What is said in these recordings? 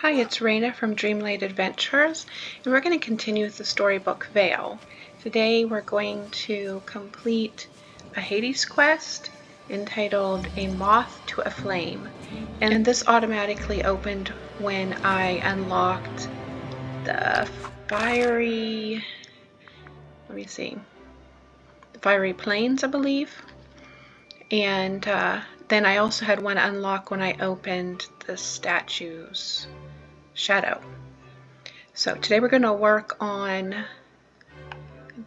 Hi, it's Raina from Dreamlight Adventures, and we're going to continue with the storybook Vale. Today we're going to complete a Hades quest entitled A Moth to a Flame, and this automatically opened when I unlocked the fiery, the fiery plains, I believe, and then I also had one unlock when I opened the statue's shadow. So today we're going to work on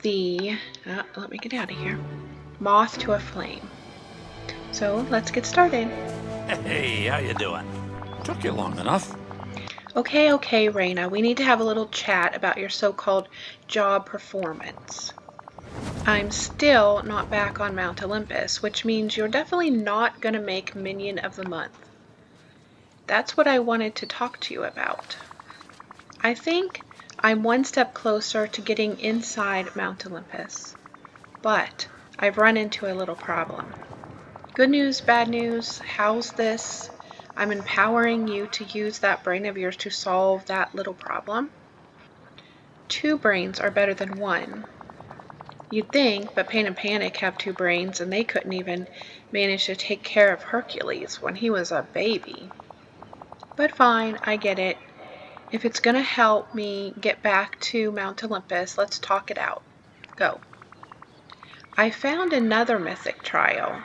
the, let me get out of here, Moth to a Flame. So let's get started. Hey, how you doing? Took you long enough. Okay, Raina, we need to have a little chat about your so-called job performance. I'm still not back on Mount Olympus, which means you're definitely not going to make Minion of the Month. That's what I wanted to talk to you about. I think I'm one step closer to getting inside Mount Olympus, but I've run into a little problem. Good news, bad news, how's this? I'm empowering you to use that brain of yours to solve that little problem. 2 brains are better than 1. You'd think, but Pain and Panic have 2 brains and they couldn't even manage to take care of Hercules when he was a baby. But fine, I get it. If it's gonna help me get back to Mount Olympus, let's talk it out. Go. I found another mythic trial.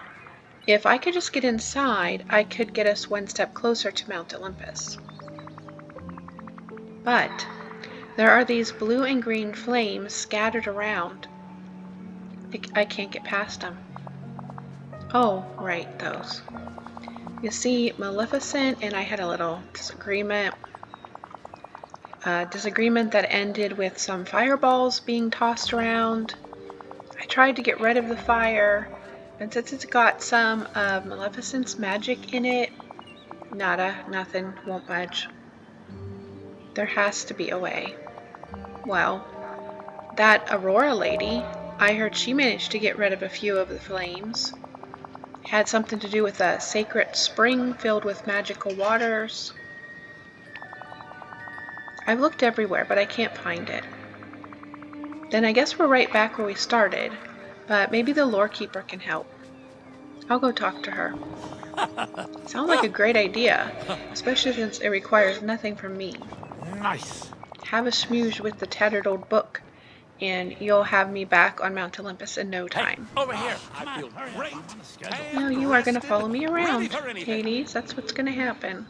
If I could just get inside, I could get us one step closer to Mount Olympus. But there are these blue and green flames scattered around. I can't get past them. Oh, right, those. You see, Maleficent and I had a little disagreement. Disagreement that ended with some fireballs being tossed around. I tried to get rid of the fire, and since it's got some of Maleficent's magic in it, nada, nothing, won't budge. There has to be a way. Well, that Aurora lady, I heard she managed to get rid of a few of the flames. Had something to do with a sacred spring filled with magical waters. I've looked everywhere, but I can't find it. Then I guess we're right back where we started, but maybe the lore keeper can help. I'll go talk to her. Sounds like a great idea, especially since it requires nothing from me. Nice. Have a smooge with the tattered old book, and you'll have me back on Mount Olympus in no time. Hey, over here. I feel great. No, you are going to follow me Ready around, for anything. Hades. That's what's going to happen.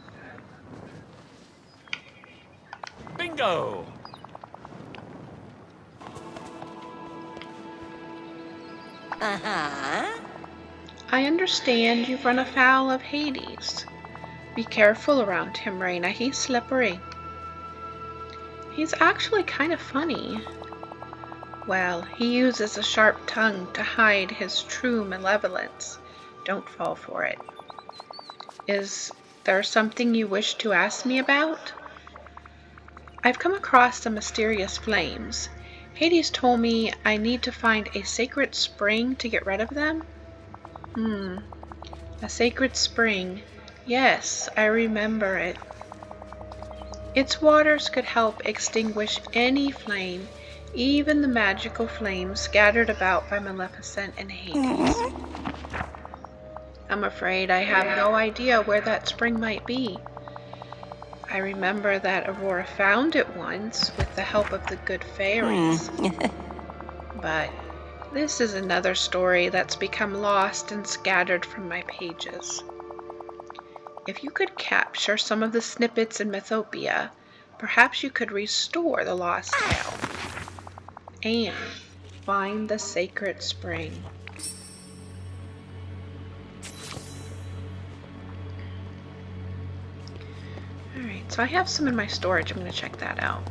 Bingo. I understand you've run afoul of Hades. Be careful around him, Raina. He's slippery. He's actually kind of funny. Well, he uses a sharp tongue to hide his true malevolence. Don't fall for it. Is there something you wish to ask me about? I've come across some mysterious flames. Hades told me I need to find a sacred spring to get rid of them. A sacred spring. Yes, I remember it. Its waters could help extinguish any flame, even the magical flames scattered about by Maleficent and Hades. I'm afraid I have no idea where that spring might be. I remember that Aurora found it once with the help of the good fairies. But this is another story that's become lost and scattered from my pages. If you could capture some of the snippets in Mythopia, perhaps you could restore the lost tale and find the sacred spring. Alright, so I have some in my storage. I'm going to check that out.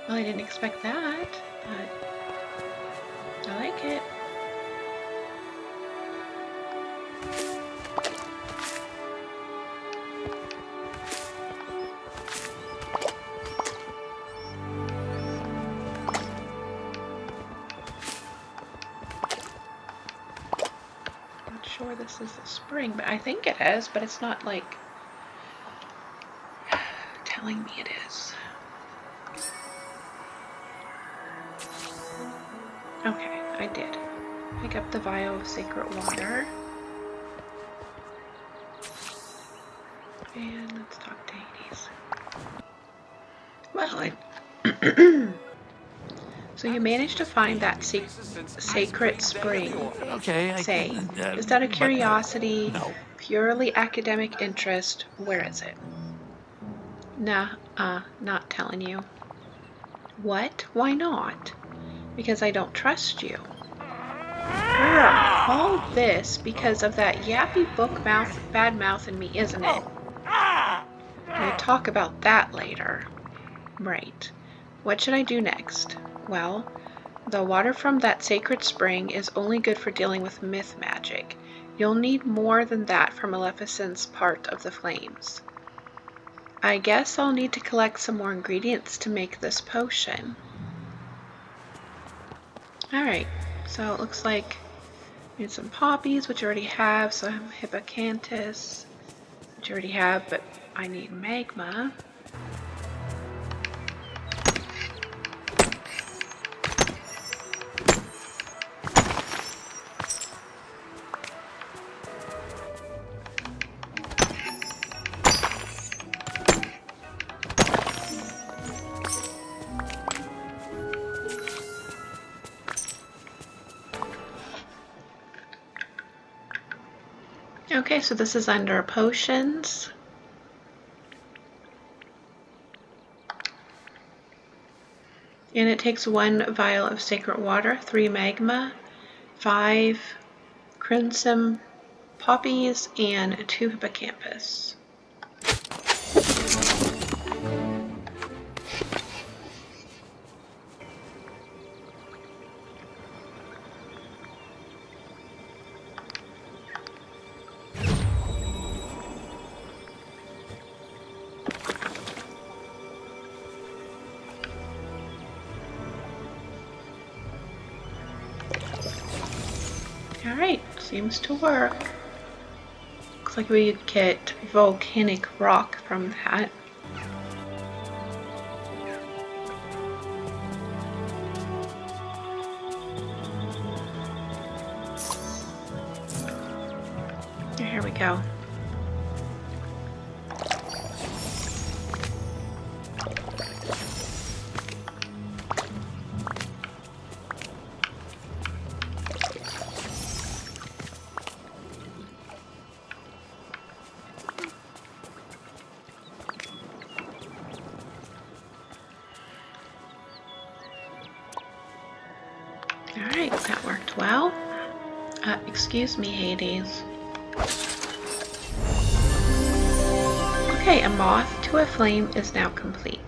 Well, I didn't expect that, but I like it. Not sure this is the spring, but I think it is, but it's not like telling me it is. Okay, I did. Pick up the vial of sacred water. And let's talk to Hades. Well, so you managed to find that sacred spring. Okay, Say, is that a curiosity, no. purely academic interest? Where is it? Nah, not telling you. What? Why not? Because I don't trust you. Girl, all this because of that yappy book mouth, bad mouth in me, isn't it? We'll talk about that later. Right. What should I do next? Well, the water from that sacred spring is only good for dealing with myth magic. You'll need more than that for Maleficent's part of the flames. I guess I'll need to collect some more ingredients to make this potion. Alright, so it looks like I need some poppies, which I already have, some hippocampus, which I already have, but I need magma. Okay, so this is under potions. And it takes 1 vial of sacred water, 3 magma, 5 crimson poppies, and 2 hippocampus. Alright, seems to work. Looks like we could get volcanic rock from that. Here we go. Alright, that worked well. Excuse me, Hades. Okay, a moth to a flame is now complete.